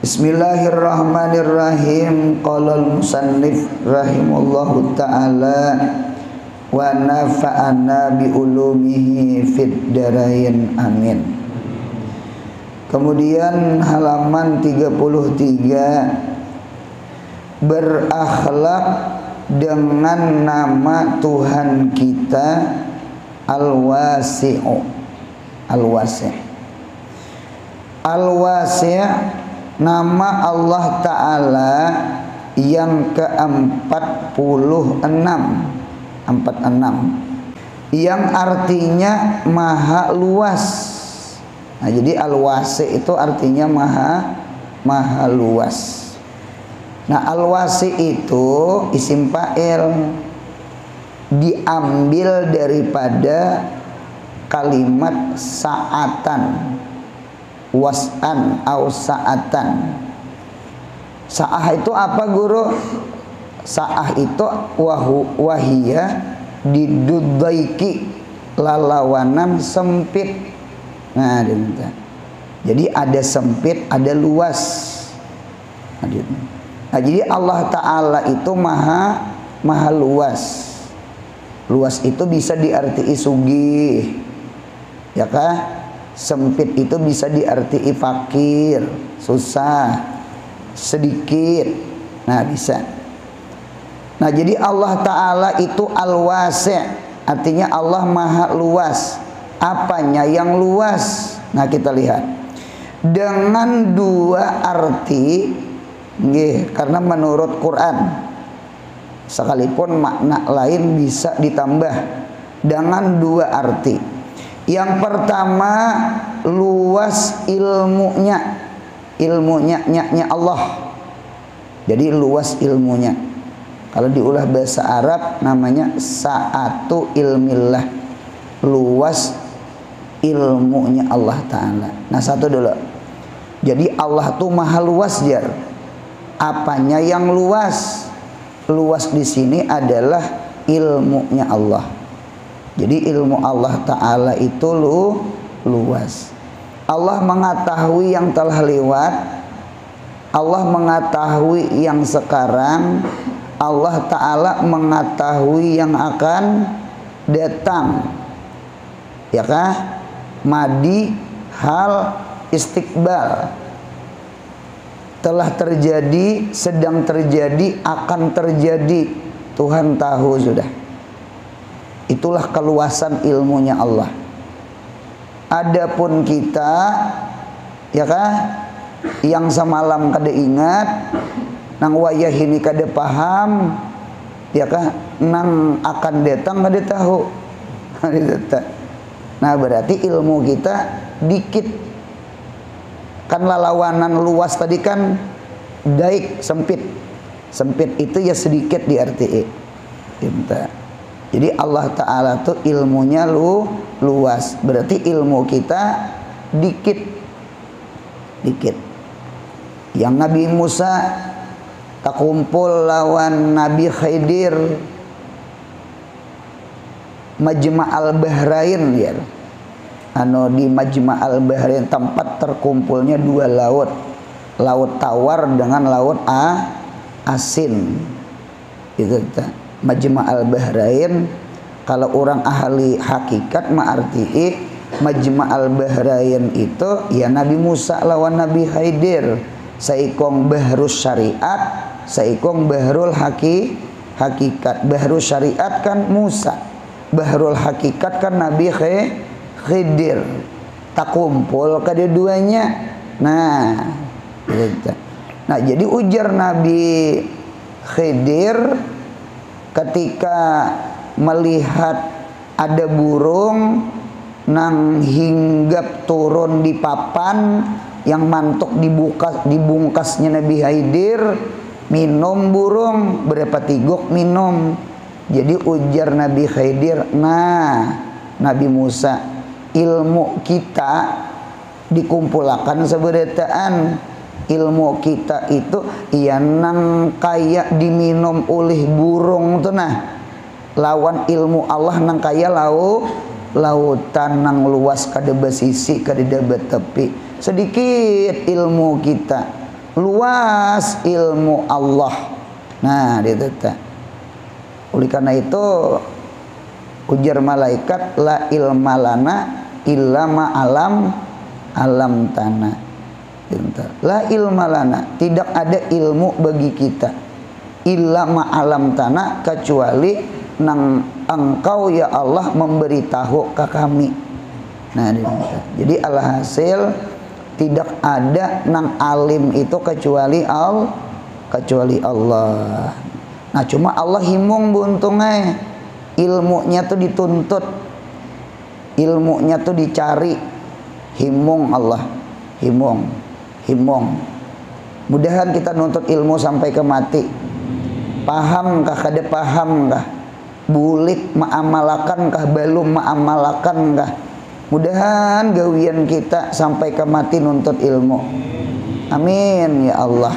Bismillahirrahmanirrahim. Qala al-musannif rahimallahu ta'ala wa nafa'ana bi ulumihi fid darain amin. Kemudian halaman 33, berakhlak dengan nama Tuhan kita Al-Wasi'u. Al-Wasi'. Al-Wasi' nama Allah Ta'ala yang ke-46, yang artinya maha luas. Nah, jadi Al-Wasi' itu artinya maha luas. Nah, Al-Wasi' itu isim fa'il, diambil daripada kalimat sa'atan, was'an au sa'atan. Sa'ah itu apa, guru? Sa'ah itu wahiyah diduddaiki, lalawanan sempit. Nah, jadi ada sempit, ada luas. Nah, jadi Allah Ta'ala itu maha luas. Luas itu bisa diarti sugih, ya kah? Sempit itu bisa diarti fakir, susah, sedikit. Nah, bisa. Nah, jadi Allah Ta'ala itu Al-Wasi', artinya Allah maha luas. Apanya yang luas? Nah, kita lihat dengan dua arti, karena menurut Quran sekalipun makna lain bisa ditambah dengan dua arti. Yang pertama, luas ilmunya Allah. Jadi luas ilmunya. Kalau diulah bahasa Arab namanya sa'atu ilmillah, luas ilmunya Allah Ta'ala. Nah, satu dulu. Jadi Allah tuh maha luas, jar. Apanya yang luas? Luas di sini adalah ilmunya Allah. Jadi ilmu Allah Ta'ala itu luas. Allah mengetahui yang telah lewat, Allah mengetahui yang sekarang, Allah Ta'ala mengetahui yang akan datang. Ya kah? Madi, hal, istiqbal. Telah terjadi, sedang terjadi, akan terjadi. Tuhan tahu sudah. Itulah keluasan ilmunya Allah. Adapun kita, ya kah, yang semalam kada ingat, nang wayah ini kada paham, ya kah, nang akan datang kada tahu. Nah, berarti ilmu kita dikit. Kan lalawanan luas tadi kan daik, sempit. Sempit itu ya sedikit diarti. Jadi Allah Ta'ala tuh ilmunya luas. Berarti ilmu kita dikit. Yang Nabi Musa tak kumpul lawan Nabi Khidir Majma'al Bahrain, ya. Di Majma'al Bahrain tempat terkumpulnya dua laut. Laut tawar dengan laut asin. Itu Majma'al Bahrain. Kalau orang ahli hakikat arti Majma'al Bahrain itu ya Nabi Musa lawan Nabi Khidir. Saikong bahrus syariat, saikong bahrul hakikat. Bahrus syariat kan Musa, bahrul hakikat kan Nabi Khidir. Tak kumpul kedua-duanya. Nah, jadi ujar Nabi Khidir ketika melihat ada burung nang hinggap turun di papan yang mantuk dibungkasnya Nabi Khidir, minum burung berapa tiguk minum. Jadi ujar Nabi Khidir, nah Nabi Musa, ilmu kita dikumpulkan seberataan. Ilmu kita itu ya nang kayak diminum oleh burung tuh, nah lawan ilmu Allah nang kaya lautan nang luas kada basisi kada dapat tepi. Sedikit ilmu kita luas ilmu Allah. Nah, itu teh. Oleh karena itu ujar malaikat, la ilma lana illa ma alam tanah. La ilma lana, tidak ada ilmu bagi kita illa ma alam tanah, kecuali nang engkau ya Allah memberitahu ke kami. Nah, jadi alhasil tidak ada nang alim itu kecuali Allah. Nah, cuma Allah himung buntungnya, ilmunya tuh dituntut, ilmunya tuh dicari, himung Allah, himung. Mudahan kita nuntut ilmu sampai ke mati. Paham kah kada paham kah? Bulik ma'amalakan kah belum ma'amalakan kah? Mudahan gawian kita sampai ke mati nuntut ilmu. Amin ya Allah.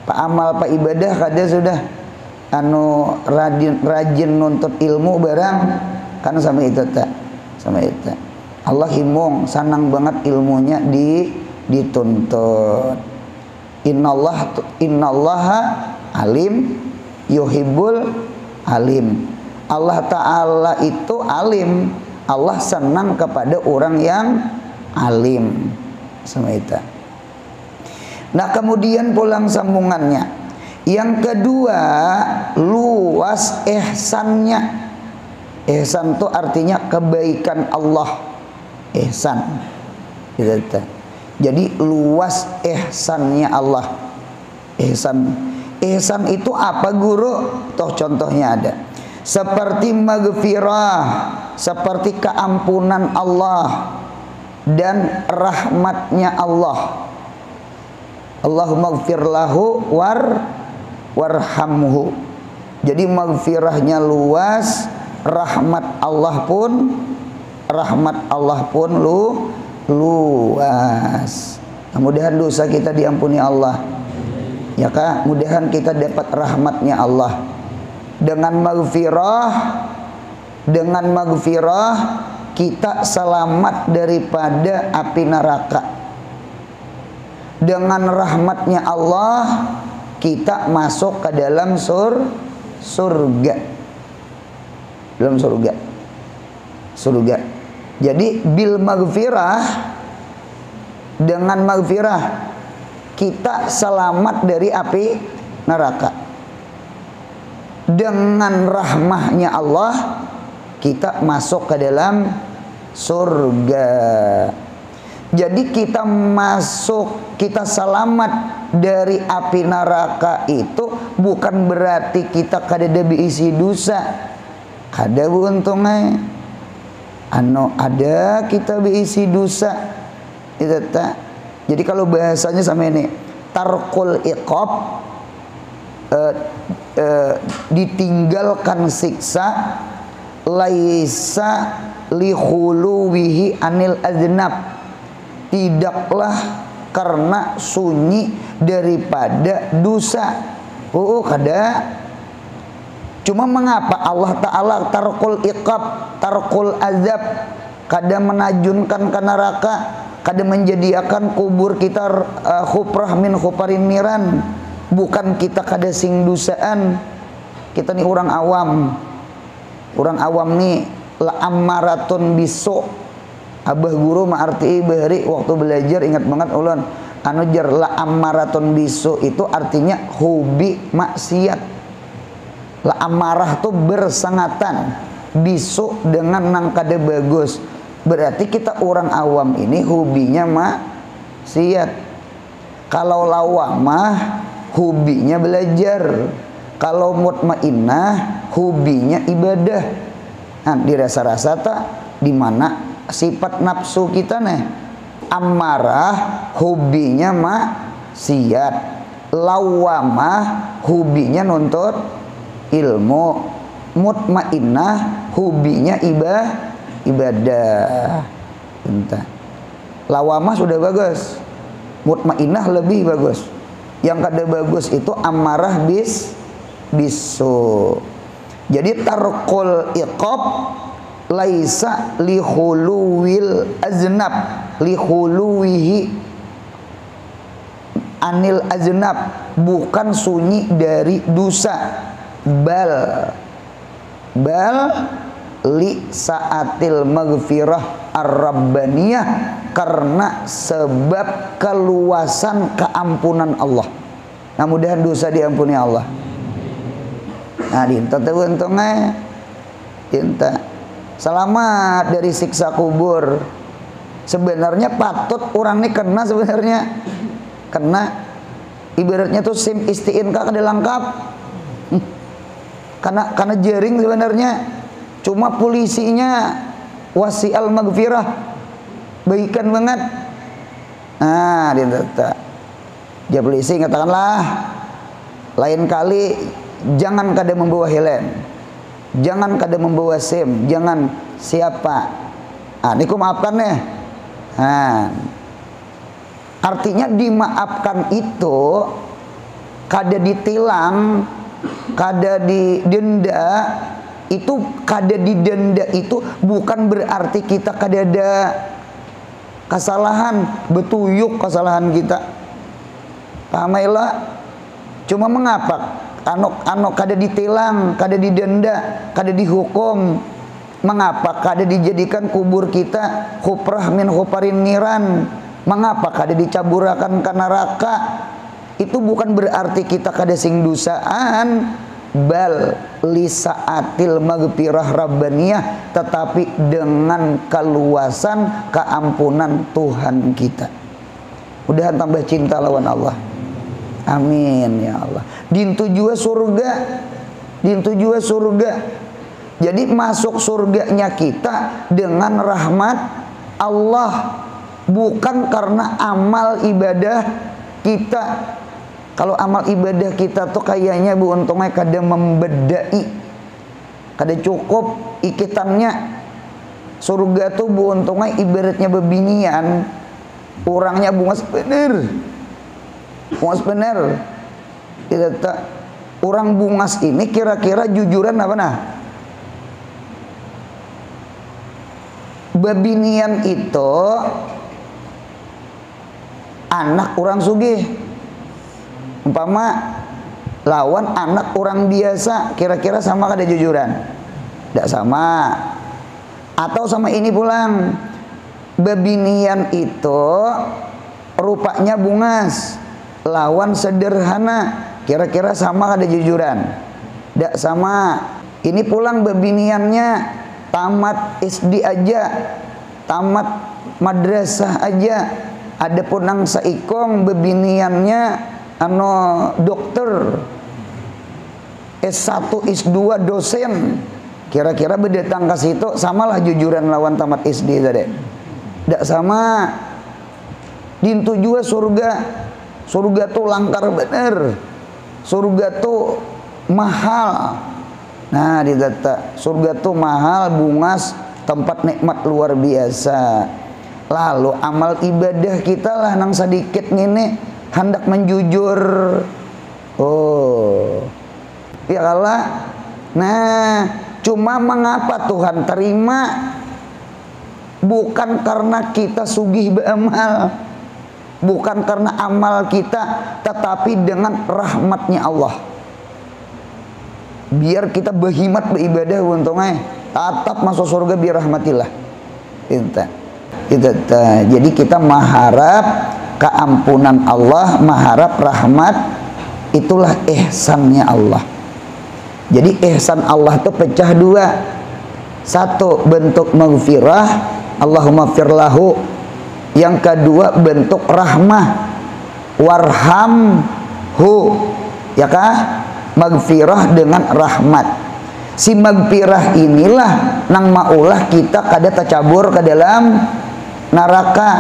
Pak amal pak ibadah kada sudah anu rajin nuntut ilmu barang kan sama itu tak, sama itu. Allah himung sanang banget ilmunya dituntut. Innallaha alim yuhibbul alim. Allah Ta'ala itu alim. Allah senang kepada orang yang alim. Sama itu. Nah, kemudian pulang sambungannya. Yang kedua, luas ihsannya. Ihsan itu artinya kebaikan Allah. Ihsan. Gitu. Jadi luas ihsannya Allah. Ihsan itu apa guru? Toh contohnya ada. Seperti maghfirah, seperti keampunan Allah dan rahmatnya Allah. Allahumma gfir lahu warhamhu. Jadi maghfirahnya luas, rahmat Allah pun luas. Mudah-mudahan dosa kita diampuni Allah. Ya kak, mudah-mudahan kita dapat rahmatnya Allah. Dengan maghfirah kita selamat daripada api neraka. Dengan rahmatnya Allah kita masuk ke dalam surga. Dalam surga. Jadi bil maghfirah, dengan maghfirah kita selamat dari api neraka. Dengan rahmahnya Allah kita masuk ke dalam surga. Jadi kita masuk, kita selamat dari api neraka itu bukan berarti kita kada diisi dosa. Ada untungnya. Ada kita diisi dosa. Itu tak. Jadi kalau bahasanya sama ini, tarkul iqab, ditinggalkan siksa, laisa lihuluwihi anil aznab, tidaklah karena sunyi daripada dosa. Kada. Cuma mengapa Allah Ta'ala tarkul iqab, tarkul azab, kada menajunkan ke neraka, kada menjadikan kubur kita khuprah min khuparin niran. Bukan kita kada sing dosaan. Kita nih orang awam. Orang awam nih la ammaratun bisu. Abah guru ma'arti bahari waktu belajar ingat banget ulun. Anu jar la ammaratun bisu itu artinya hobi maksiat. La amarah tuh bersangatan. Bisu dengan nang kada bagus. Berarti kita orang awam ini hobinya maksiat. Kalau lawamah hobinya belajar. Kalau mutmainnah hobinya ibadah. Nah, dirasa-rasa tak di mana sifat nafsu kita nih. Amarah hobinya maksiat. Lawamah hobinya nuntut ilmu. Mutmainnah hobinya ibadah. Entah. Lawamah sudah bagus. Mutmainnah lebih bagus. Yang kada bagus itu amarah bisu. Jadi tarkul iqab laisa lihuluwil aznab, lihuluwihi anil aznab, bukan sunyi dari dosa. Bal li saatil maghfirah ar-rabbaniyah, karena sebab keluasan keampunan Allah. Nah, mudahan dosa diampuni Allah. Nah, dinta teh untungnya dinta selamat dari siksa kubur. Sebenarnya patut orang ini kena, sebenarnya kena, ibaratnya tuh sim isti'inka kada lengkap. Karena jaring sebenarnya, cuma polisinya wasi'al maghfirah, baikan banget. Nah, dinta dia polisi katakanlah lain kali jangan kada membawa helm, jangan kada membawa SIM, jangan siapa. Ini ku maafkan ya. Artinya dimaafkan itu kada ditilang, kada didenda. Itu kada didenda itu bukan berarti kita kada ada kesalahan, betuyuk kesalahan kita. Pamailah. Cuma mengapa anok kada ditilang, kada didenda, kada dihukum? Mengapa kada dijadikan kubur kita huprah min huparin niran? Mengapa kada dicaburakan ke neraka? Itu bukan berarti kita kada sing dosaan. Bal lisaatil maghfirah rabbaniyah, tetapi dengan keluasan keampunan Tuhan kita. Mudahan tambah cinta lawan Allah. Amin ya Allah. Dintu jua surga, dintu jua surga. Jadi masuk surganya kita dengan rahmat Allah, bukan karena amal ibadah kita. Kalau amal ibadah kita tuh kayaknya bu untungnya kada membedai, kada cukup ikitannya. Surga tuh bu untungnya ibaratnya bebinian, orangnya bungas bener, bungas bener. Tidak tak orang bungas ini kira-kira jujuran apa nah? Bebinian itu anak orang sugih. Umpama lawan anak orang biasa, kira-kira sama kada jujuran? Tidak sama. Atau sama ini pulang, bebinian itu rupanya bungas, lawan sederhana, kira-kira sama kada jujuran? Tidak sama. Ini pulang bebiniannya tamat SD aja, tamat madrasah aja. Adapun nang saikong bebiniannya dokter, S1, S2 dosen, kira-kira berdatang ke situ samalah jujuran lawan tamat SD tadi? Tidak sama. Dintu juga surga. Surga tuh langkar bener, surga tuh mahal. Nah, didata surga tuh mahal, bungas, tempat nikmat luar biasa. Lalu amal ibadah kita lah nang sedikit ngene hendak menjujur. Oh ya Allah. Nah, cuma mengapa Tuhan terima? Bukan karena kita sugih beramal, bukan karena amal kita, tetapi dengan rahmatnya Allah. Biar kita berhimat beribadah untungnya tetap masuk surga biar rahmatillah. Jadi kita mengharap keampunan Allah, mengharap rahmat, itulah ihsannya Allah. Jadi ihsan Allah itu pecah dua. Satu bentuk maghfirah, Allahumma firlahu. Yang kedua bentuk rahmah, warhamhu. Ya kah? Maghfirah dengan rahmat. Si maghfirah inilah nang maulah kita kada tercabur ke dalam neraka.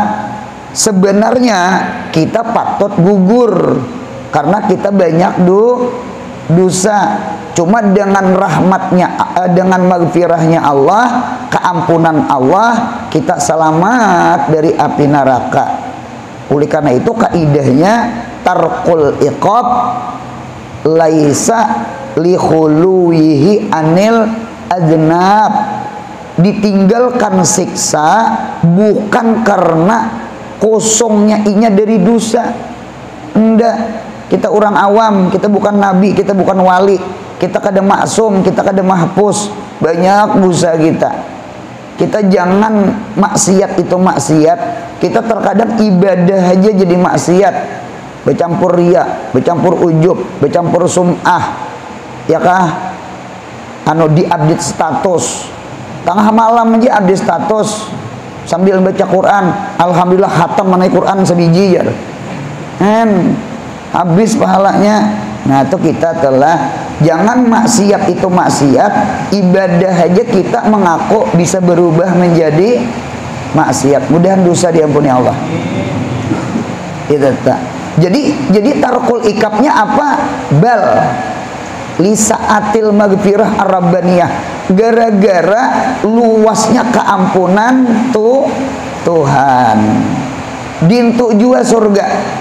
Sebenarnya kita patut gugur karena kita banyak dosa. Cuma dengan rahmatnya, dengan maghfirahnya Allah, keampunan Allah, kita selamat dari api neraka. Oleh karena itu kaidahnya tarkul iqab laisa likhuluwihi anil adnab. Ditinggalkan siksa bukan karena kosongnya inya dari dosa, Enggak, kita orang awam, kita bukan nabi, kita bukan wali, kita kada maksum, kita kada mahpus, banyak dosa kita. Kita jangan maksiat itu maksiat, kita terkadang ibadah aja jadi maksiat, bercampur riya, bercampur ujub, bercampur sum'ah, ya kah? Diupdate status, tengah malam aja update status sambil baca Quran, alhamdulillah khatam mana Quran sebiji ya, habis pahalanya. Nah itu kita telah, jangan maksiat itu maksiat, ibadah aja kita mengaku bisa berubah menjadi maksiat. Mudahan dosa diampuni Allah. Itu tak. Jadi tarkul ikabnya apa? Bal lisaatil magfirah ar-rabbaniyah, gara-gara luasnya keampunan Tuhan. Dintu jua surga.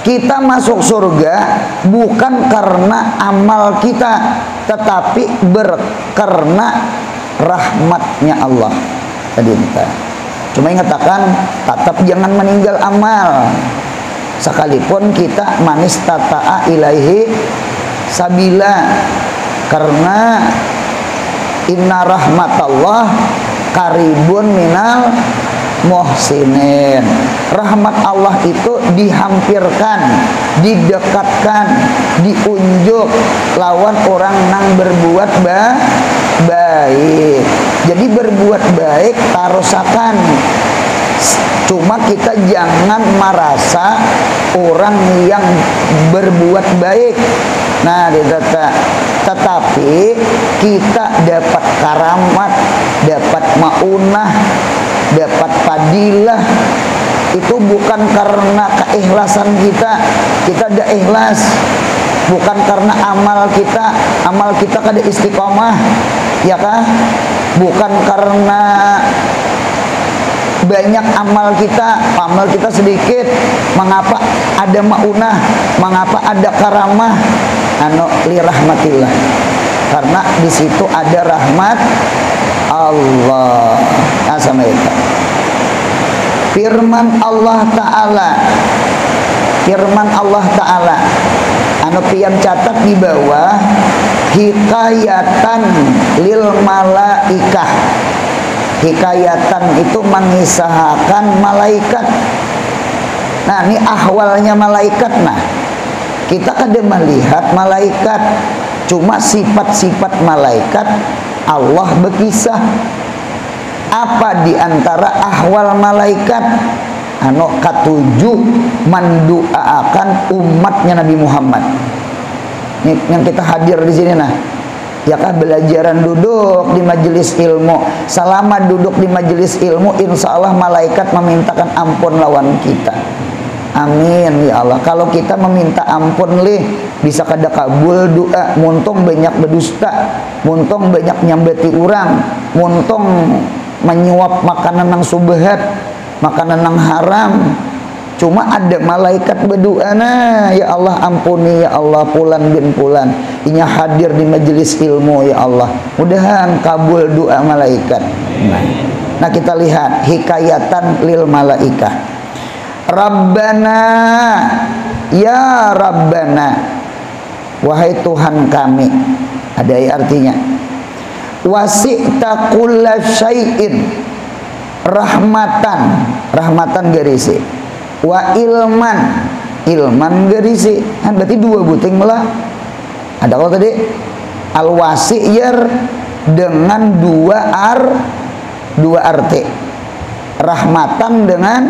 Kita masuk surga bukan karena amal kita, tetapi karena rahmatnya Allah. Tadi cuma ingatakan tetap jangan meninggal amal, sekalipun kita manis tata'a ilaihi sabila, karena inna rahmatallah karibun minal muhsinin. Rahmat Allah itu dihampirkan, didekatkan, diunjuk lawan orang nang berbuat baik. Jadi berbuat baik tarusakan, cuma kita jangan merasa orang yang berbuat baik. Nah, tetapi kita dapat karamat, dapat maunah, dapat fadilah itu bukan karena keikhlasan kita ada ikhlas, bukan karena amal kita kada istiqomah, ya kah? Bukan karena banyak amal kita sedikit, mengapa ada maunah, mengapa ada karamah? Li rahmatillah, karena di situ ada rahmat Allah. Assalamualaikum. Firman Allah Ta'ala pian catat di bawah, hikayatan lil malaikah. Hikayatan itu mengisahkan malaikat. Nah ini ahwalnya malaikat. Nah kita kada melihat malaikat, cuma sifat-sifat malaikat Allah berkisah. Apa diantara ahwal malaikat? Ketujuh mendoakan umatnya Nabi Muhammad. Ini yang kita hadir di sini nah. Ya kah, belajaran duduk di majelis ilmu. Selama duduk di majelis ilmu, insya Allah malaikat memintakan ampun lawan kita. Amin ya Allah. Kalau kita meminta ampun bisa kada kabul doa, muntung banyak berdusta, muntung banyak nyambeti orang, muntung menyuap makanan yang subhat, makanan yang haram. Cuma ada malaikat berdoa, nah ya Allah ampuni ya Allah pulan bin pulan, inya hadir di majelis ilmu ya Allah, mudahan kabul doa malaikat. Nah kita lihat hikayatan lil malaikah. Rabbana, ya Rabbana, wahai Tuhan kami, ada artinya. Wasi'ta kulla syai'in rahmatan garisi, wa ilman garisi. Kan berarti dua buting melah. Ada kalau tadi al-wasi' dengan dua arti. Rahmatan dengan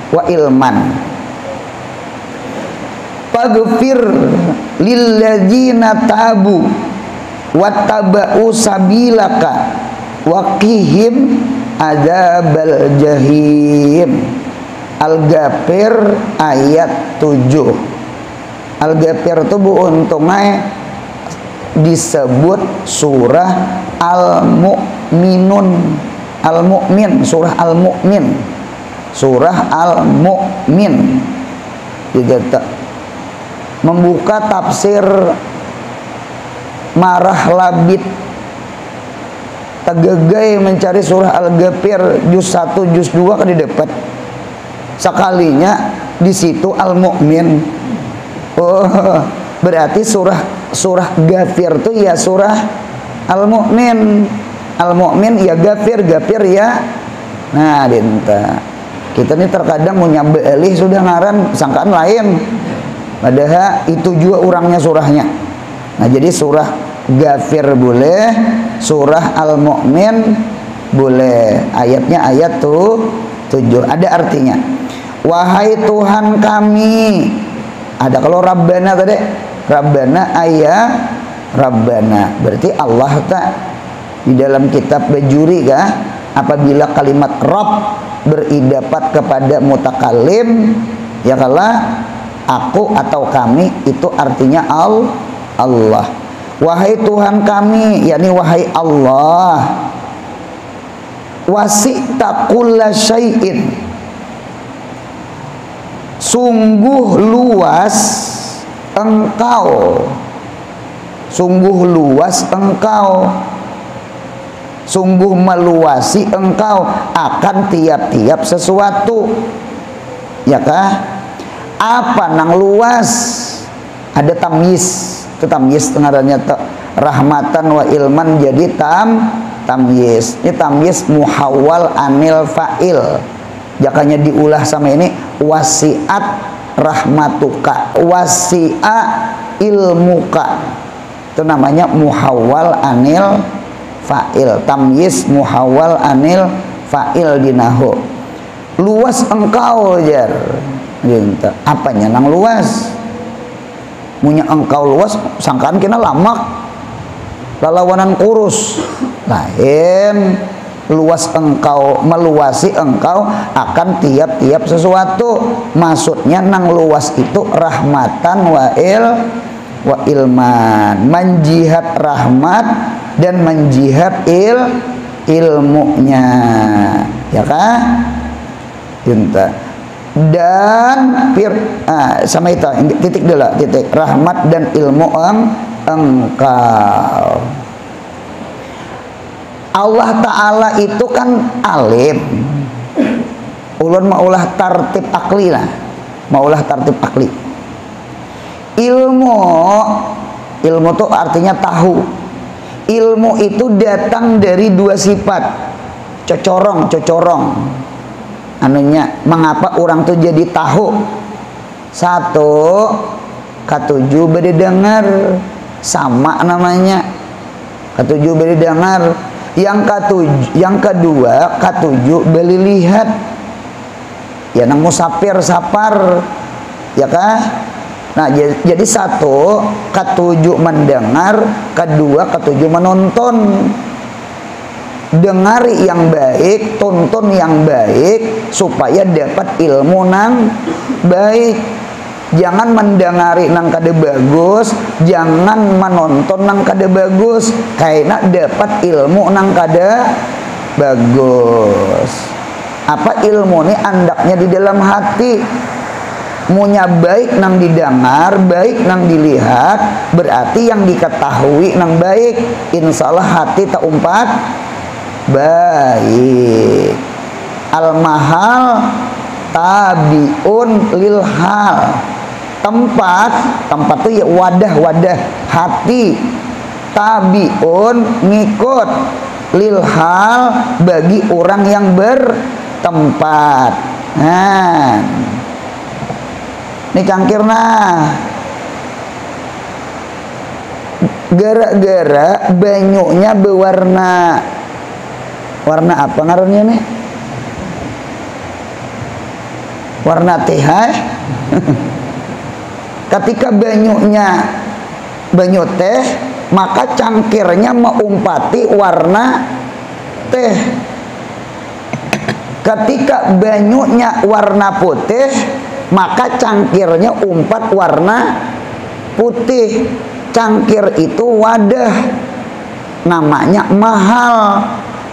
wa ilman. Faghfir lilladzina tabu wattaba'u sabilaka waqihim adzabal jahim. Al-Ghafir ayat 7. Al-Ghafir itu untungnya disebut surah Al-Mu'minun. Al-Mu'min, surah Al-Mu'min. Surah Al-Mu'min. Tidak membuka tafsir Marah Labid, tegagai mencari surah Al-Ghafir juz 1 juz 2 kan didapat. Sekalinya di situ Al-Mu'min. Oh, berarti surah Ghafir tuh ya surah Al-Mu'min. Al-Mu'min ya Ghafir ya. Nah, dinta. Kita nih terkadang mau nyambe elih sudah ngaran sangkaan lain. Padahal itu juga orangnya surahnya. Nah, jadi surah Ghafir boleh, surah Al-Mu'min boleh. Ayatnya ayat 7. Ada artinya. Wahai Tuhan kami. Ada kalau Rabbana tadi. Rabbana ayat Rabbana. Berarti Allah tak di dalam kitab bejuri kah? Apabila kalimat Rabb beridapat kepada mutakalim, ya kalah aku atau kami itu artinya Allah. Wahai Tuhan kami, yakni wahai Allah. Wasi'ta kulla syai'in. Sungguh luas engkau. Sungguh luas engkau. Sungguh meluasi engkau akan tiap-tiap sesuatu. Ya kah? Apa nang luas? Ada tamyiz. Itu tamyiz ngarannya rahmatan wa ilman, jadi tamyiz. Ini tamyiz muhawwal anil fa'il. Jakanya diulah sama ini wasi'at rahmatuka, wasi'a ilmuka. Itu namanya muhawwal anil fa'il. Tamyiz muhawwal anil fa'il dinahu. Luas engkau jar. Apanya nang luas? Punya engkau luas sangkaan kena lamak lalawanan kurus. Lain luas engkau, meluasi engkau akan tiap-tiap sesuatu. Maksudnya nang luas itu rahmatan wa ilman, menjihad rahmat dan menjihad ilmunya, ya kah? Cinta dan sama itu titik dulu, titik rahmat dan ilmu engkau. Allah Ta'ala itu kan alim. Ulun maulah tartib akli lah, maulah tartib akli. Ilmu itu artinya tahu. Ilmu itu datang dari dua sifat, cocorong. Anunya, mengapa orang tuh jadi tahu? Satu, katuju beri dengar, sama namanya. Katuju beri dengar. Yang kedua, katuju beli lihat. Ya nang musafir sapar, ya kah? Nah, jadi satu, katuju mendengar, kedua katuju menonton. Dengari yang baik, tonton yang baik supaya dapat ilmu nang baik. Jangan mendengari nang kada bagus, jangan menonton nang kada bagus, karena dapat ilmu nang kada bagus. Apa ilmu ini andaknya di dalam hati. Munya baik nang didengar, baik nang dilihat, berarti yang diketahui nang baik. Insyaallah hati tak umpat baik. Al-mahal tabiun lil hal. Tempat itu ya wadah hati. Tabiun ngikut, lil hal bagi orang yang bertempat. Nah, ini cangkirna. Gara-gara banyunya berwarna. Warna apa ngarannya nih? Warna teh. Ketika banyu teh, maka cangkirnya mengumpati warna teh. Ketika banyunya warna putih, maka cangkirnya umpat warna putih. Cangkir itu wadah, namanya mahal.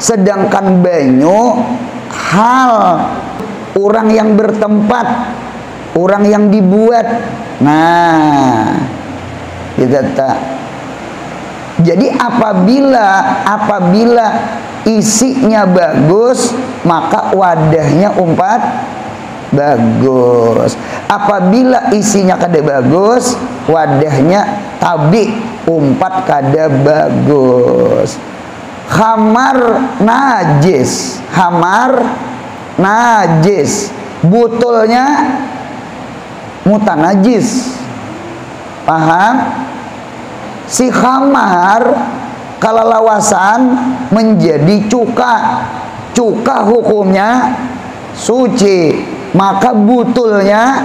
Sedangkan banyu hal, orang yang bertempat, orang yang dibuat. Nah, kita tak. Jadi apabila isinya bagus, maka wadahnya umpat bagus. Apabila isinya kada bagus, wadahnya tabi umpat kada bagus. Khamar najis, butulnya mutanajis. Paham? Si khamar kalalawasan menjadi cuka hukumnya suci, maka butulnya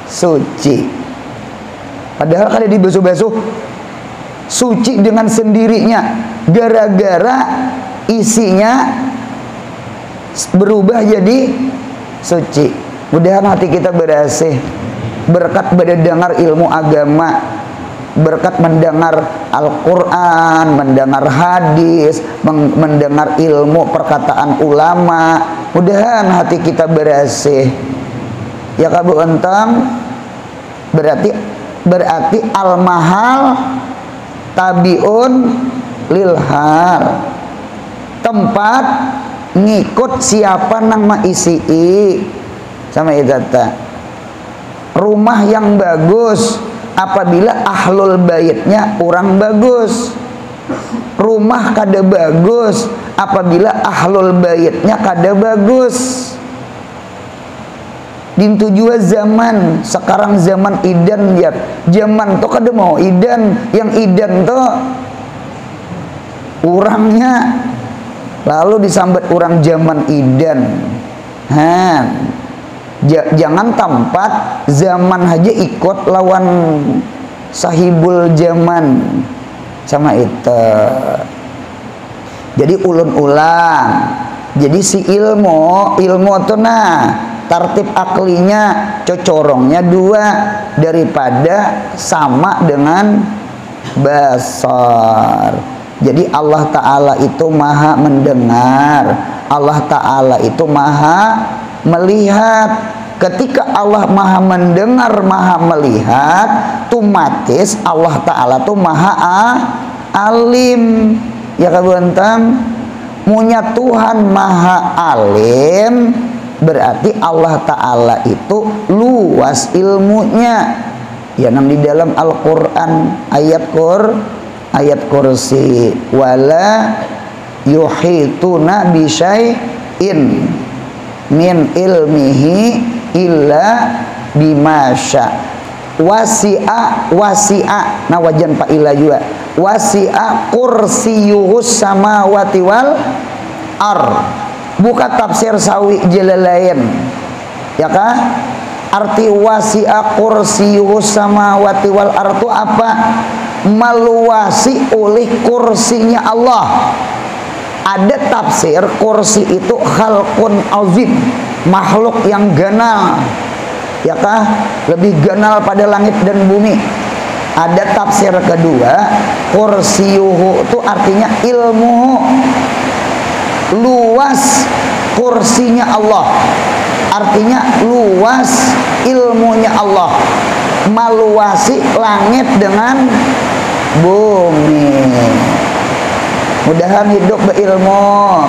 suci. Padahal kada dibasuh-basuh, suci dengan sendirinya, gara-gara isinya berubah jadi suci. Mudahan hati kita bersih berkat mendengar ilmu agama, berkat mendengar Al-Quran, mendengar hadis, mendengar ilmu perkataan ulama. Mudahan hati kita bersih. Ya kabu entang, berarti al-mahal tabiun lil hal. Tempat ngikut siapa nama isi sama idata. Rumah yang bagus apabila ahlul baitnya orang bagus. Rumah kada bagus apabila ahlul baitnya kada bagus. Dintu jua zaman sekarang zaman idan ya. Zaman to kada mau idan, yang idan to orangnya lalu disambat orang zaman idan. Jangan tempat zaman aja ikut lawan sahibul zaman sama itu. Jadi ulun-ulang. Jadi si ilmu itu tartib aklinya cocorongnya dua daripada sama dengan basar. Jadi Allah Ta'ala itu maha mendengar, Allah Ta'ala itu maha melihat. Ketika Allah maha mendengar, maha melihat, otomatis Allah Ta'ala itu maha alim. Ya kabantang, punya Tuhan maha alim, berarti Allah Ta'ala itu luas ilmunya. Ya nang di dalam Al-Quran ayat kursi, wala yuhituna bisyai'in min ilmihi illa bimasya. Wasi'a nah wajan pak ila juga, wasi'a kursiyuhus samawati wal ar. Buka tafsir sawi jalalain ya kah? Arti wasi'a kursiyuhus samawati wal ar itu apa? Meluasi oleh kursinya Allah. Ada tafsir kursi itu khalqun azim, makhluk yang ganal ya kah? Lebih ganal pada langit dan bumi. Ada tafsir kedua, kursiyuhu itu artinya ilmu, luas kursinya Allah, artinya luas ilmunya Allah, meluasi langit dengan bumi. Mudahan hidup berilmu,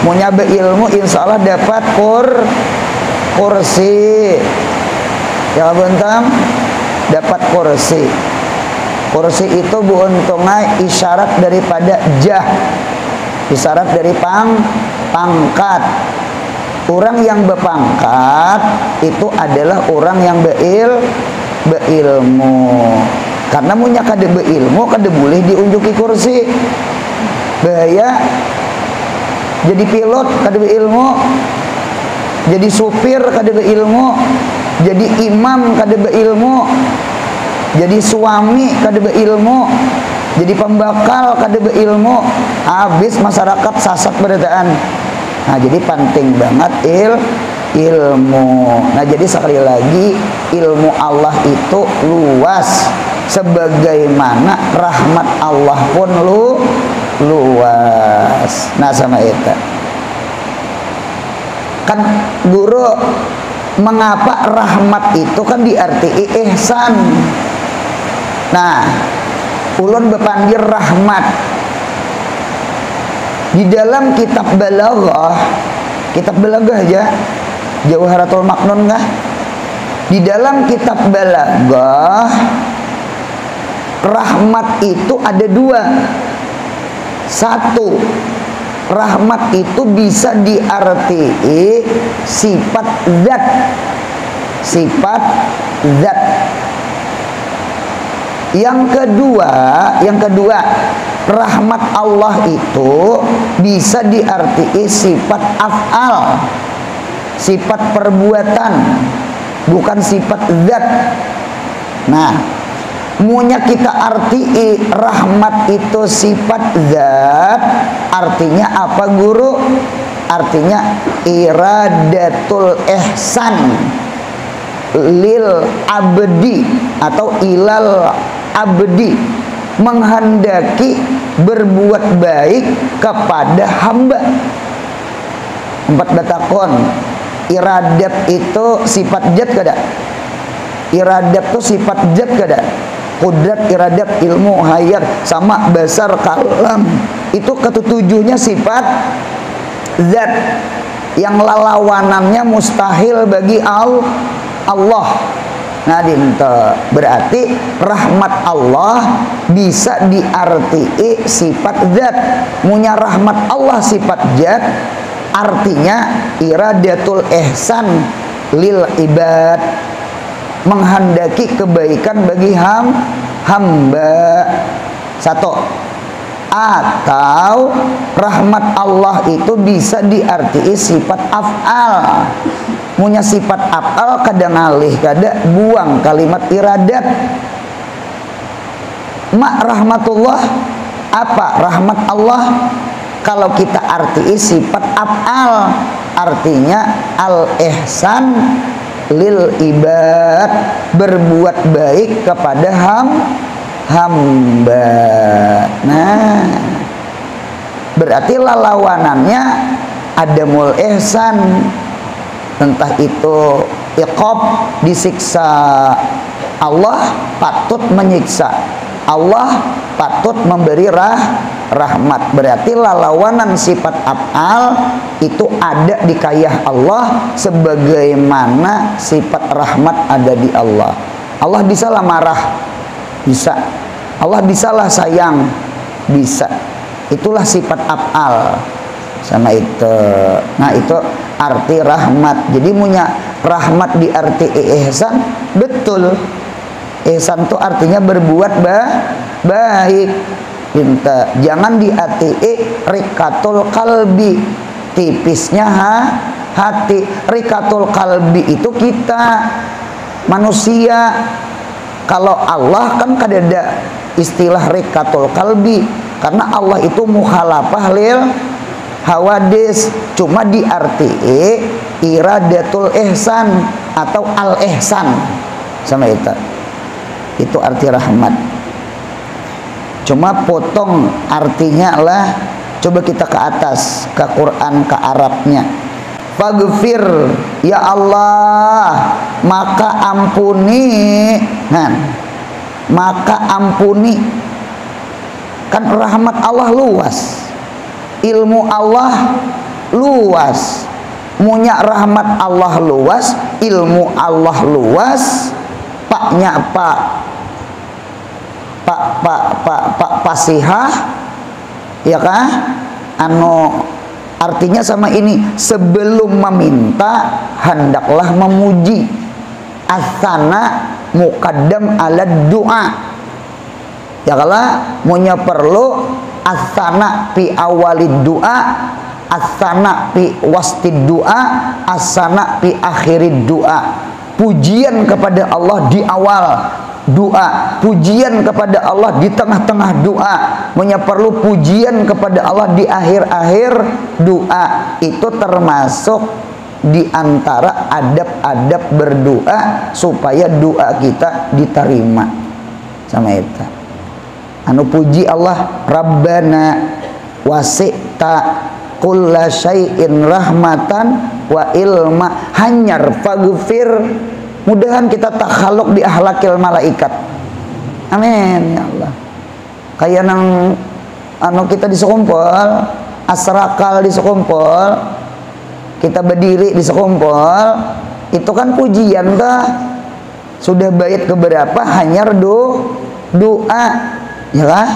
punya berilmu, insya Allah dapat kursi. Ya bentang dapat kursi. Kursi itu buuntungnya isyarat daripada jah, isyarat dari pangkat. Orang yang berpangkat itu adalah orang yang berilmu. Karena punya kada berilmu, kada boleh diunjuki kursi. Bahaya. Jadi pilot kada berilmu, jadi supir kada berilmu, jadi imam kada berilmu, jadi suami kada berilmu, jadi pembakal kada berilmu, habis masyarakat sasat berataan. Nah jadi penting banget ilmu. Nah jadi sekali lagi ilmu Allah itu luas, sebagaimana rahmat Allah pun luas. Nah sama itu kan guru, mengapa rahmat itu kan diarti ihsan. Nah ulun berpanggil rahmat di dalam kitab balaghah aja Jauharatul Maknun kah? Di dalam kitab Balaghah, rahmat itu ada dua. Satu, rahmat itu bisa diartii sifat zat. Sifat zat. Yang kedua, rahmat Allah itu bisa diartii sifat af'al, sifat perbuatan, bukan sifat zat. Nah, munya kita artii rahmat itu sifat zat, artinya apa guru? Artinya iradatul ihsan lil abdi atau ilal abdi, menghendaki berbuat baik kepada hamba. 4 batakon. Iradat itu sifat zat kada? Iradat itu sifat zat kada? Qudrat, iradat, ilmu, hayat, sama, basar, kalam, itu ketujuhnya sifat zat yang lalawanannya mustahil bagi Allah. Nah, berarti rahmat Allah bisa diartii sifat zat. Munya rahmat Allah sifat zat, artinya iradatul ihsan lil ibad, menghendaki kebaikan bagi hamba. Satu. Atau rahmat Allah itu bisa diartii sifat af'al. Punya sifat af'al kadang alih, kadang buang kalimat iradat. Rahmatullah apa? Rahmat Allah kalau kita artii sifat af'al, artinya al-ihsan lil ibad, berbuat baik kepada hamba. Nah, berarti lawanannya adamul ihsan, entah itu iqab, disiksa. Allah patut menyiksa, Allah patut memberi rahmat. Berarti lawanan sifat af'al itu ada di kayah Allah, sebagaimana sifat rahmat ada di Allah. Allah bisalah marah, bisa. Allah bisalah sayang, bisa. Itulah sifat af'al. Sama itu. Nah, itu arti rahmat. Jadi punya rahmat di arti ihsan, betul. Ihsan itu artinya berbuat baik. Jangan diartii rikatul kalbi, tipisnya hati. Rikatul kalbi itu kita manusia. Kalau Allah kan kadada istilah rikatul kalbi, karena Allah itu mukhalafah lil hawadis, cuma diartii iradatul ihsan atau al ihsan. Sama itu arti rahmat. Cuma potong artinya lah, coba kita ke atas, ke Quran, ke Arabnya. Faghfir, ya Allah, maka ampuni. Nah, maka ampuni. Kan rahmat Allah luas, ilmu Allah luas. Munya rahmat Allah luas, ilmu Allah luas. Paknya Pak Pasihah, ya kah? Artinya sama ini, sebelum meminta hendaklah memuji. Asana muqaddam ala doa. Ya kala munya perlu asana pi awalid doa, asana pi wastid doa, asana pi akhirid doa. Pujian kepada Allah di awal doa, pujian kepada Allah di tengah-tengah doa, punya perlu pujian kepada Allah di akhir-akhir doa. Itu termasuk di antara adab-adab berdoa supaya doa kita diterima. Sama itu. Puji Allah, Rabbana wasi'ta kulla syai'in rahmatan wa ilma, hanyar faghfir. Mudahan kita takhaluk di ahlakil malaikat. Amin ya Allah. Kayak nang kita disekumpul, asrakal disekumpul, kita berdiri di sekumpul itu kan pujian tah. Sudah bait keberapa hanya doa ya lah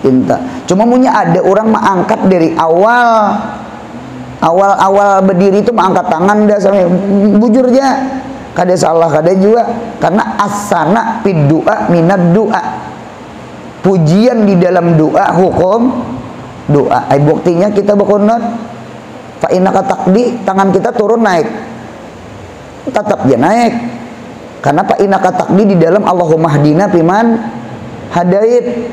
cinta. Cuma punya ada orang mengangkat dari awal berdiri itu mengangkat tangan dah sampai bujur aja. Kada salah kada juga karena asana fid doa minad doa. Pujian di dalam doa hukum doa. Ai buktinya kita berkunut fa innaka taqdi tangan kita turun naik. Tetap dia naik. Karena fa innaka taqdi di dalam Allahumma hdina fiman hadait.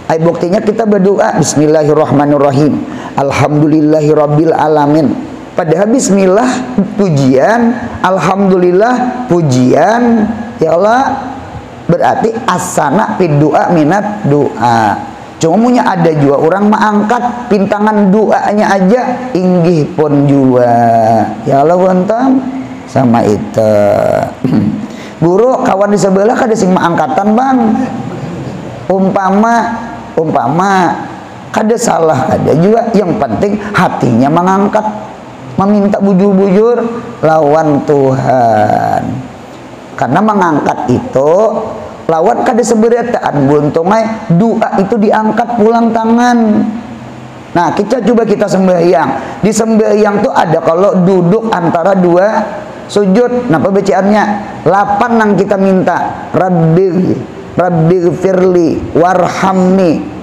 Ai buktinya kita berdoa bismillahirrahmanirrahim. Alhamdulillahirabbil alamin. Padahal bismillah pujian, alhamdulillah pujian. Ya Allah berarti asana fid doa minat doa. Cuma punya ada juga orang mengangkat pintangan doanya aja inggih pun juga. Ya Allah bantam sama itu. Guru kawan di sebelah kada sing mengangkatan bang. Umpama kada salah ada juga, yang penting hatinya mengangkat, meminta bujur-bujur lawan Tuhan. Karena mengangkat itu lawan kada seberataan buntungnya doa itu diangkat pulang tangan. Nah kita coba kita sembahyang, di sembahyang tuh ada kalau duduk antara dua sujud, napa bacaannya 8 yang kita minta Rabbi firli warhamni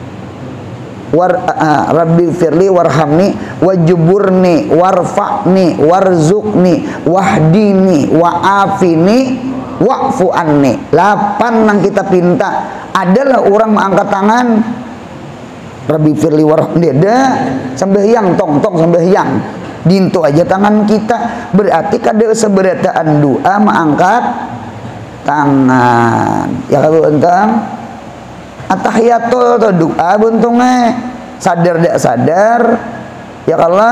Rabbi firli warhamni wajuburni warfa'ni warzukni wahdini wa'afini wa'fu anni. 8 yang kita pinta. Adalah orang mengangkat tangan Rabbi firli warhamni ada sembahyang tong sembahyang dintu aja tangan kita, berarti kada seberataan doa mengangkat tangan. Ya kalau entang atahiyatul atau doa buntungnya sadar tidak sadar. Ya kalau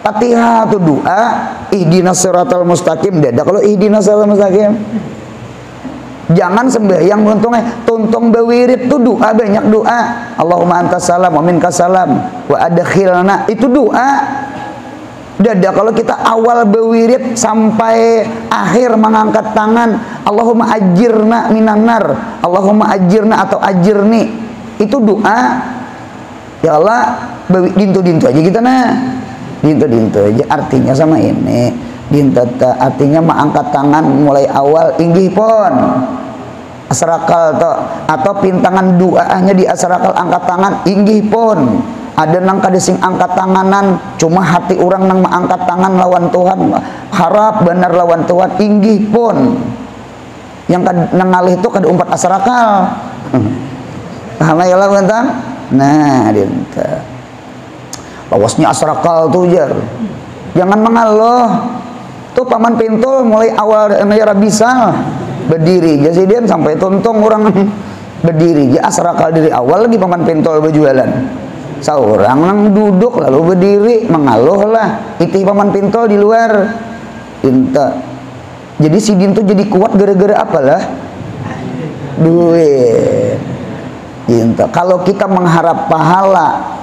Fatihah itu doa ihdinas siratal mustaqim dada. Kalau ihdinas siratal mustaqim jangan sembahyang buntungnya tuntung bewirid itu doa, banyak doa. Allahumma antas salam wa minkas salam wa adkhilna, itu doa. Dada kalau kita awal bewirid sampai akhir mengangkat tangan Allahumma ajirna minan nar, Allahumma ajirna atau ajirni, itu doa. Ya Allah dintu-dintu aja kita dintu-dintu aja artinya sama ini. Dintu artinya mengangkat tangan mulai awal inggih pon asrakal atau pintangan doanya di asrakal angkat tangan inggih pon. Ada nang kada sing angkat tanganan, cuma hati orang nang mengangkat tangan lawan Tuhan, harap benar lawan Tuhan inggih pun. Yang nang ngalih itu kada umpat asrakal. Paham ya lah bentang? Nah, dinta. Lawasnya asrakal tuh jar. Jangan mengaluh. Tuh paman pintul mulai awal ya bisa berdiri jadi dia sampai tuntung orang berdiri ya asrakal dari awal lagi paman pintul berjualan. Seorang nang duduk lalu berdiri mengaluh lah, itu paman pintol di luar inta. Jadi si dintu jadi kuat gara-gara apalah duit inta. Kalau kita mengharap pahala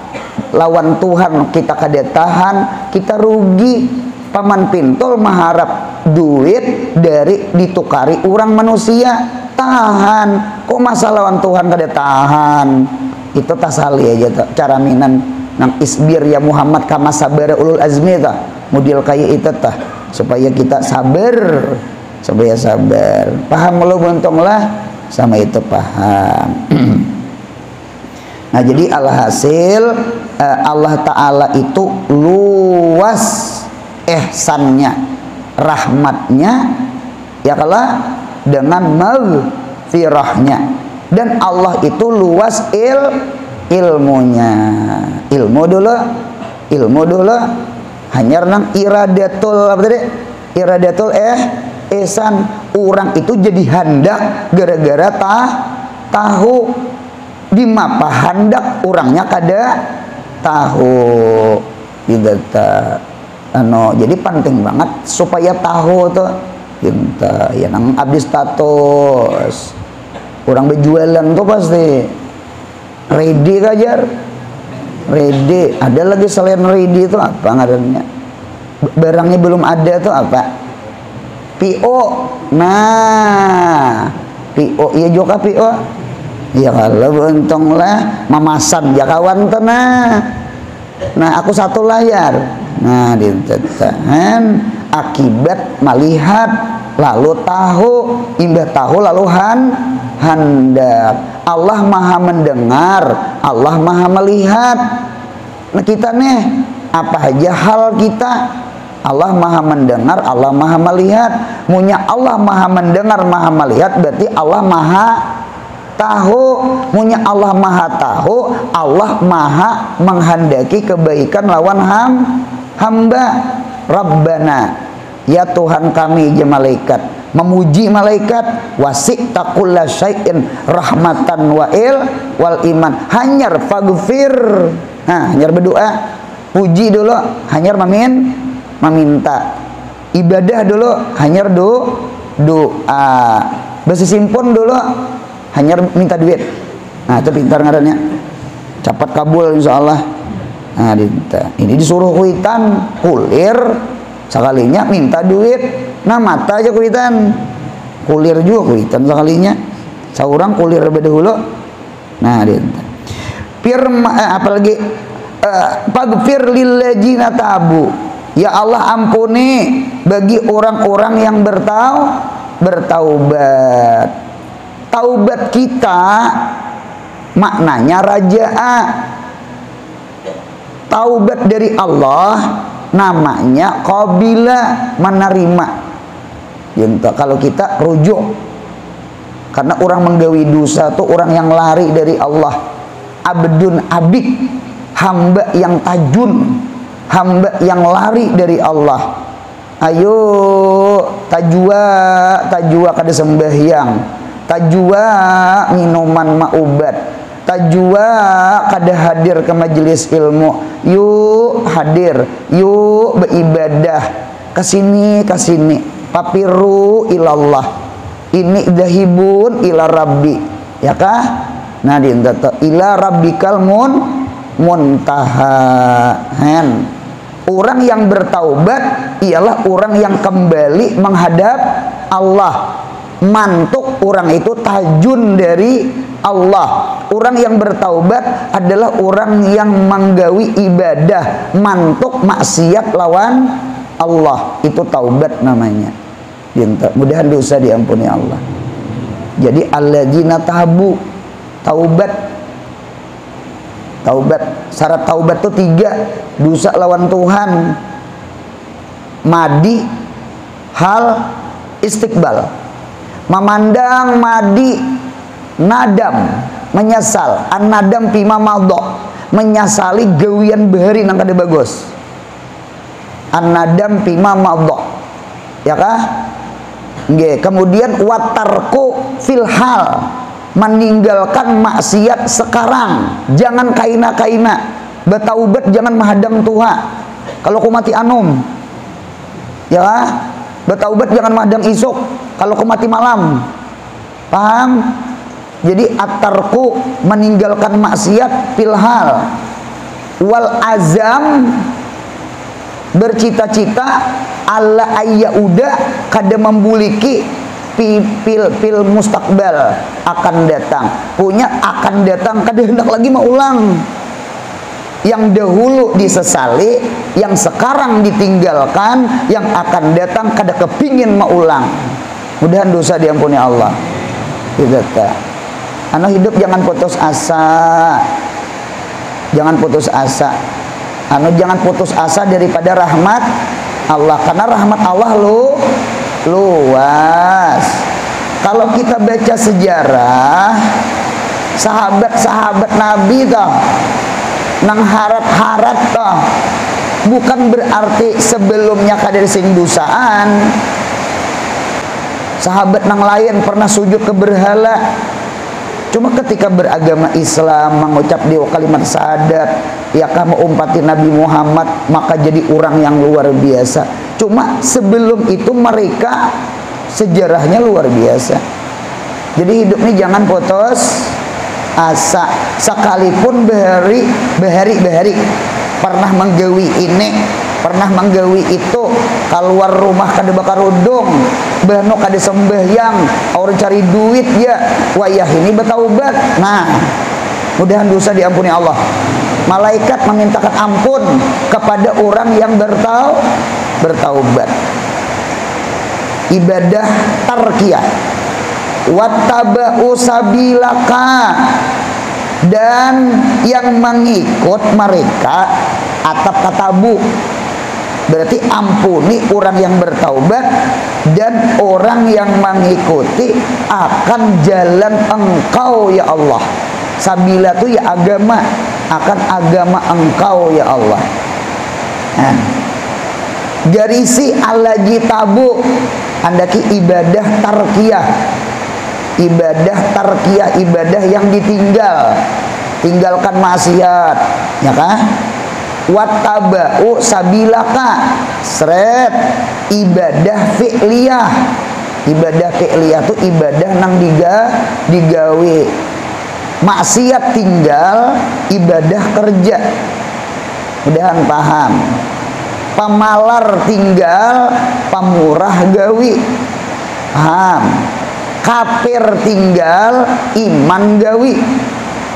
lawan Tuhan kita kada tahan, kita rugi. Paman pintol mengharap duit dari ditukari orang manusia tahan. Kok masa lawan Tuhan kada tahan? Itu tasali aja tuh cara minan nang isbir ya Muhammad kama sabar ulul azmi ta model kayak itu tah supaya kita sabar, supaya sabar. Paham lo buntung lah sama itu paham. Nah jadi alhasil Allah Ta'ala itu luas ihsannya, rahmatnya ya kalau dengan maghfirahnya. Dan Allah itu luas ilmunya. Ilmu dulu hanya nang iradatul apa tadi? Iradatul ihsan. Orang itu jadi hendak gara-gara tahu di mapa hendak orangnya kada tahu gitu jadi penting banget supaya tahu tuh gitu ya nang abdi status orang berjualan tuh pasti ready kajar ready. Ada lagi selain ready itu apa ngarannya barangnya belum ada tuh apa? PO. Nah, PO iya juga PO. Ya kalau untung lah mamasan ya kawan tenang. Nah aku satu layar. Nah ditekan akibat melihat lalu tahu, imbah tahu lalu hendak. Allah maha mendengar, Allah maha melihat. Nah kita nih apa aja hal kita, Allah maha mendengar, Allah maha melihat. Munya Allah maha mendengar, maha melihat, berarti Allah maha tahu. Munya Allah maha tahu, Allah maha menghendaki kebaikan lawan hamba. Rabbana, ya Tuhan kami, ya malaikat, memuji malaikat, wasi'ta kulla syai'in rahmatan wal iman. Hanyar faghfir. Nah, hanyar berdoa, puji dulu, hanyar meminta. Ibadah dulu, hanyar doa. Bersimpun dulu, hanyar minta duit. Nah, itu pintar ngarannya. Cepat kabul insyaallah. Nah, ini disuruh kuitan, kulir sekalinya minta duit. Nah, mata aja kuitan. Kulir juga kuitan sekalinya. Seorang kulir beda hulu. Nah, apalagi faghfir lilladzina tabu. Ya Allah ampuni bagi orang-orang yang bertaubat. Taubat kita maknanya rajaa. Taubat dari Allah namanya qabila, menerima. Kalau kita rujuk, karena orang menggawi dosa itu orang yang lari dari Allah. Abdun abik, hamba yang tajun, hamba yang lari dari Allah. Ayo tajwa kada sembahyang, tajwa minuman maubat, tajwa kada hadir ke majelis ilmu. Yuk hadir, yuk beribadah, kesini papiru ilallah, ini dahibun ila rabbi, ya kah? Nah ila rabbikal muntahan. Orang yang bertaubat ialah orang yang kembali menghadap Allah. Mantuk orang itu tajun dari Allah. Orang yang bertaubat adalah orang yang menggawi ibadah, mantuk maksiat lawan Allah. Itu taubat namanya. Mudahan dosa diampuni Allah. Jadi alladzina tabu, taubat. Syarat taubat itu 3. Dosa lawan Tuhan, madi, hal, istiqbal. Memandang madi, nadam, menyesal. An-nadam pima madho, menyesali gawian bahari nang kada bagus. An-nadam pima madho, ya kah? Nggih. Kemudian watarku fil hal, meninggalkan maksiat sekarang. Jangan kaina-kaina. Bertaubat jangan menghadang Tuhan. Kalau ku mati anum, ya kah? Bertaubat jangan menghadang isuk. Kalau ku mati malam, paham? Jadi atarku meninggalkan maksiat filhal, wal azam bercita-cita alla ayyauda kada membuliki pil mustakbal akan datang. Punya akan datang kada hendak lagi mau ulang. Yang dahulu disesali, yang sekarang ditinggalkan, yang akan datang kada kepingin mau ulang. Mudahan dosa diampuni Allah. Gitu ta. Anu hidup jangan putus asa. Jangan putus asa. Jangan putus asa daripada rahmat Allah, karena rahmat Allah luas. Kalau kita baca sejarah sahabat-sahabat Nabi toh, nang harat-harat toh, bukan berarti sebelumnya kada sing dosaan. Sahabat nang lain pernah sujud ke berhala, cuma ketika beragama Islam, mengucap di kalimat syahadat, ya kamu umpati Nabi Muhammad, maka jadi orang yang luar biasa. Cuma sebelum itu mereka sejarahnya luar biasa. Jadi hidup ini jangan putus asa. Sekalipun behari pernah menggawi ini pernah menggawi itu keluar rumah kada bakar udung bano kada sembahyang orang cari duit ya wayah ini bertaubat. Nah, mudahan dosa diampuni Allah. Malaikat memintakan ampun kepada orang yang bertaubat. Ibadah tarkiyah. Wattaba'u sabilaka, dan yang mengikut mereka atap katabu, berarti ampuni orang yang bertaubat dan orang yang mengikuti akan jalan engkau ya Allah. Sabila itu ya agama, akan agama engkau ya Allah. Nah, garisi alajitabu andaki ibadah tarkiyah. Ibadah tarkiyah, ibadah yang tinggalkan maksiat, ya kan? Wattaba'u sabilaka, seret ibadah fi'liyah. Ibadah fi'liyah itu ibadah nang digawe. Maksiat tinggal, ibadah kerja. Mudahan paham. Pamalar tinggal, pamurah gawi. Paham. Kafir tinggal, iman gawi.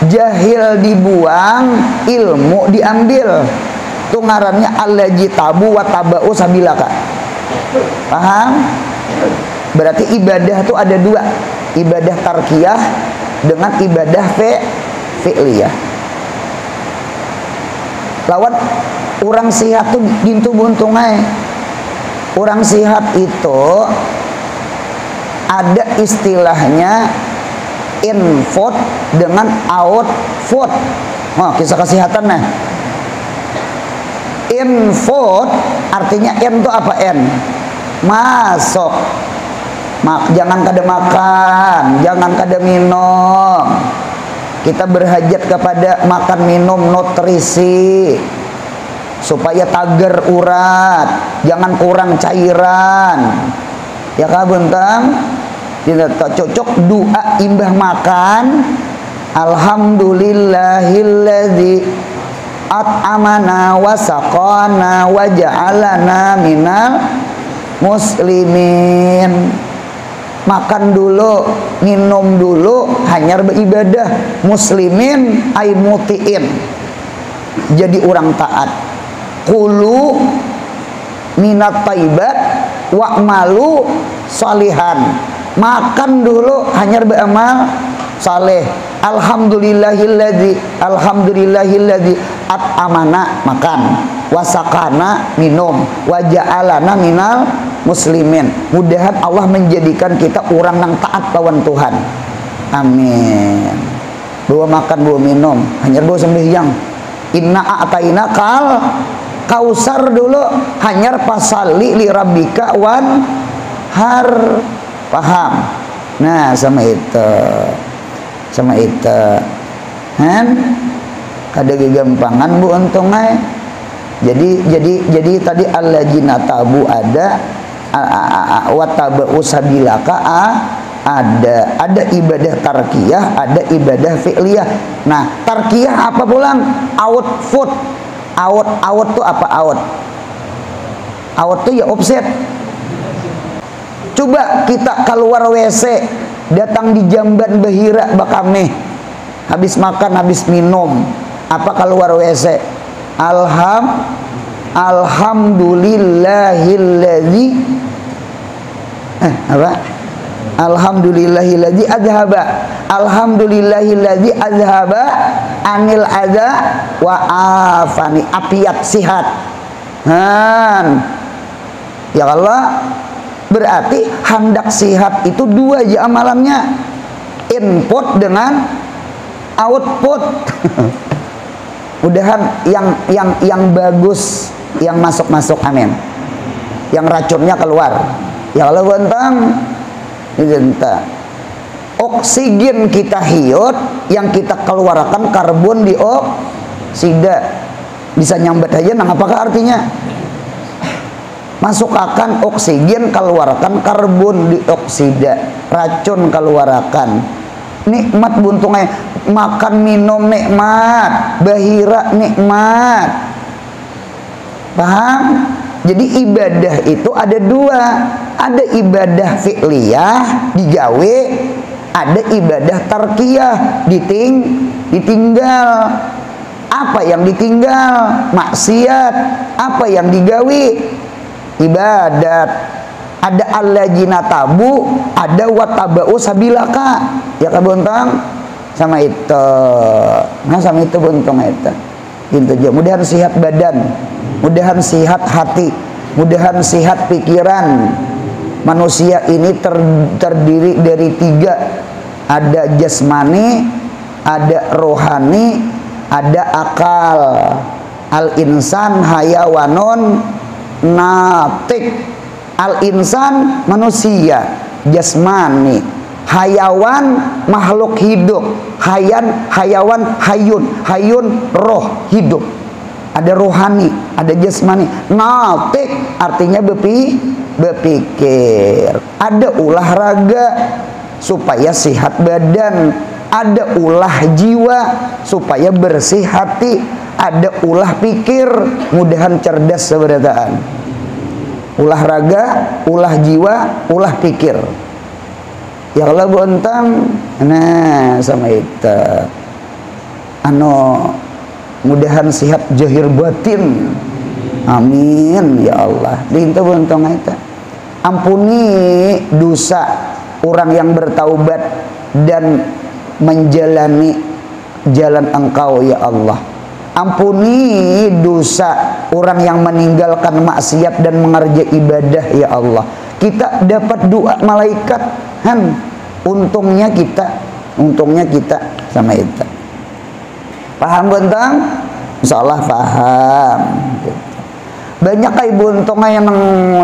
Jahil dibuang, ilmu diambil. Itu ngarannya allajitabu wattaba'u sabilaka. Paham? Berarti ibadah itu ada dua, ibadah tarkiyah dengan ibadah fi'liyah. Lawan orang sihat tuh bintu buntungai. Orang sihat itu ada istilahnya input dengan output. Oh, kisah kesehatan nah. Input artinya in itu apa? N masuk. Jangan kada makan, jangan kada minum. Kita berhajat kepada makan minum nutrisi supaya tager urat, jangan kurang cairan. Ya kah bentang? Tidak cocok doa imbah makan. Alhamdulillahilladzi at'amana wa saqana wa ja'alana minal muslimin. Makan dulu, minum dulu, hanya beribadah. Muslimin ay mutiin, jadi orang taat. Kulu minat taibat wa'malu salihan. Makan dulu, hanya beramal saleh. Alhamdulillahilladzi at'amana makan, wasakana minum, waja'alana minal muslimin. Mudahan Allah menjadikan kita orang yang taat lawan Tuhan. Amin. Bawa makan, bawa minum, hanya bawa sembahyang. Inna a'taina kausar dulu, hanya pasalli li rabbika wan har. Paham? Nah, sama itu kan kada gegampangan bu untungnya. Jadi tadi allajinatabu ada, wattaba'u sabilaka ada ibadah tarkiyah, ada ibadah fi'liyah. Nah, tarkiyah apa pulang? Output. Out tuh apa? Out tuh ya offset. Coba kita keluar WC, datang di jamban bahira bakame, habis makan, habis minum, apa keluar WC? Alhamdulillahilladzi apa? Alhamdulillahilladzi adhaba. Alhamdulillahilladzi adhaba anil adza wa afani, afiat sihat. Ya Allah, berarti hendak sihat itu dua aja amalannya, input dengan output. Mudahan yang bagus yang masuk, amin. Yang racunnya keluar. Ya Allah bentang, oksigen kita hiut, yang kita keluarkan karbon dioksida. Bisa nyambat aja, nah apakah artinya? Masukkan oksigen, keluarkan karbon dioksida, racun keluarkan. Nikmat buntungnya, makan minum nikmat, bahira nikmat. Paham? Jadi ibadah itu ada dua. Ada ibadah fi'liyah, digawe. Ada ibadah tarkiyah, ditinggal. Apa yang ditinggal? Maksiat. Apa yang digawe? Ibadat. Ada alladzina tabu, ada watabau sabilaka. Ya kabontang sama itu. Nah sama itu bontong itu. Gitu aja. Mudahan sehat badan, mudahan sehat hati, mudahan sehat pikiran. Manusia ini terdiri dari tiga. Ada jasmani, ada rohani, ada akal. Al-insan hayawanun natik. Al-insan manusia jasmani, hayawan makhluk hidup, hayawan hayun roh hidup. Ada rohani, ada jasmani. Natik artinya berpikir. Ada olahraga supaya sehat badan, ada ulah jiwa supaya bersih hati, ada ulah pikir mudahan cerdas seberataan. Olahraga, ulah jiwa, ulah pikir. Ya kalau bontang, nah sama itu. Mudahan sehat zahir batin. Amin ya Allah. Dinta bontang itu. Ampuni dosa orang yang bertaubat dan menjalani jalan Engkau ya Allah. Ampuni dosa orang yang meninggalkan maksiat dan mengerjakan ibadah ya Allah. Kita dapat doa malaikat, untungnya kita sama itu. Paham bentang? Insyaallah paham. Banyak kayak buntongnya yang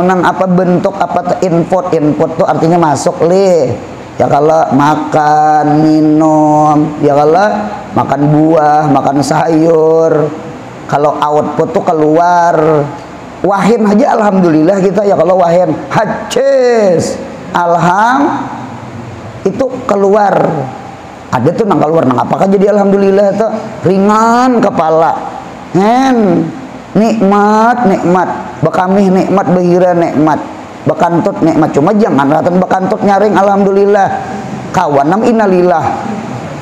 nang apa bentuk apa input tuh artinya masuk leh. Ya kalau makan, minum, ya kalau makan buah, makan sayur. Kalau output tuh keluar. Wahin aja alhamdulillah kita ya kalau wahin hacis. Itu keluar. Ada tuh nang keluar nang apakah jadi alhamdulillah tuh ringan kepala. Nikmat, bakamih nikmat, bahira nikmat. Bekantut nikmat, cuma jangan ratan bekantut nyaring alhamdulillah kawanam innalillah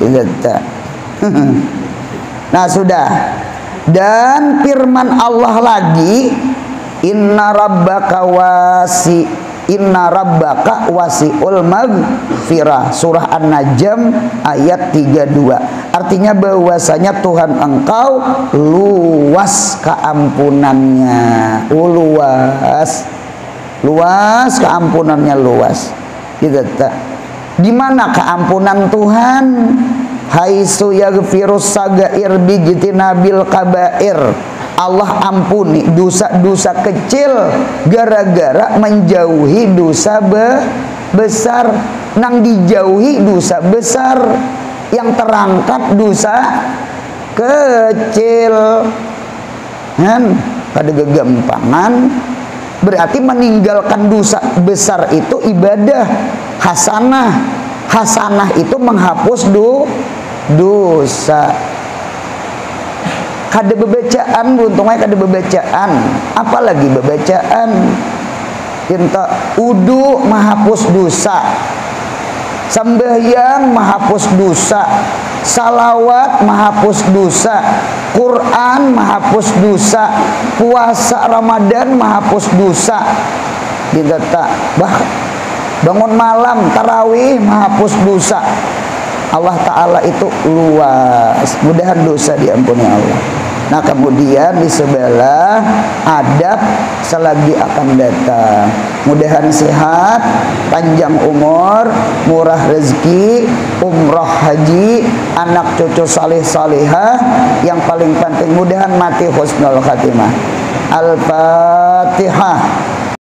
gitu. Nah sudah. Dan firman Allah lagi, inna rabbaka wasi'ul maghfirah, surah An-Najm ayat 32. Artinya bahwasanya Tuhan engkau luas keampunannya, luas keampunannya, luas gitu. Di mana keampunan Tuhan? Haitsu yaghfirus sagair bijtinabil kabair. Allah ampuni dosa-dosa kecil gara-gara menjauhi dosa besar. Nang dijauhi dosa besar, yang terangkat dosa kecil. Pada gegampangan berarti meninggalkan dosa besar itu ibadah hasanah. Hasanah itu menghapus dosa. Kada bebacaan, beruntungnya kada bebacaan. Apalagi bebacaan. Kita udu menghapus dosa, sembahyang menghapus dosa, salawat menghapus dosa, Quran menghapus dosa, puasa Ramadan menghapus dosa. Kita bangun malam tarawih menghapus dosa. Allah Ta'ala itu luas, mudahan dosa diampuni Allah. Nah kemudian di sebelah adab selagi akan datang, mudahan sehat, panjang umur, murah rezeki, umroh haji, anak cucu salih salihah, yang paling penting mudahan mati husnul khatimah. Al-Fatihah.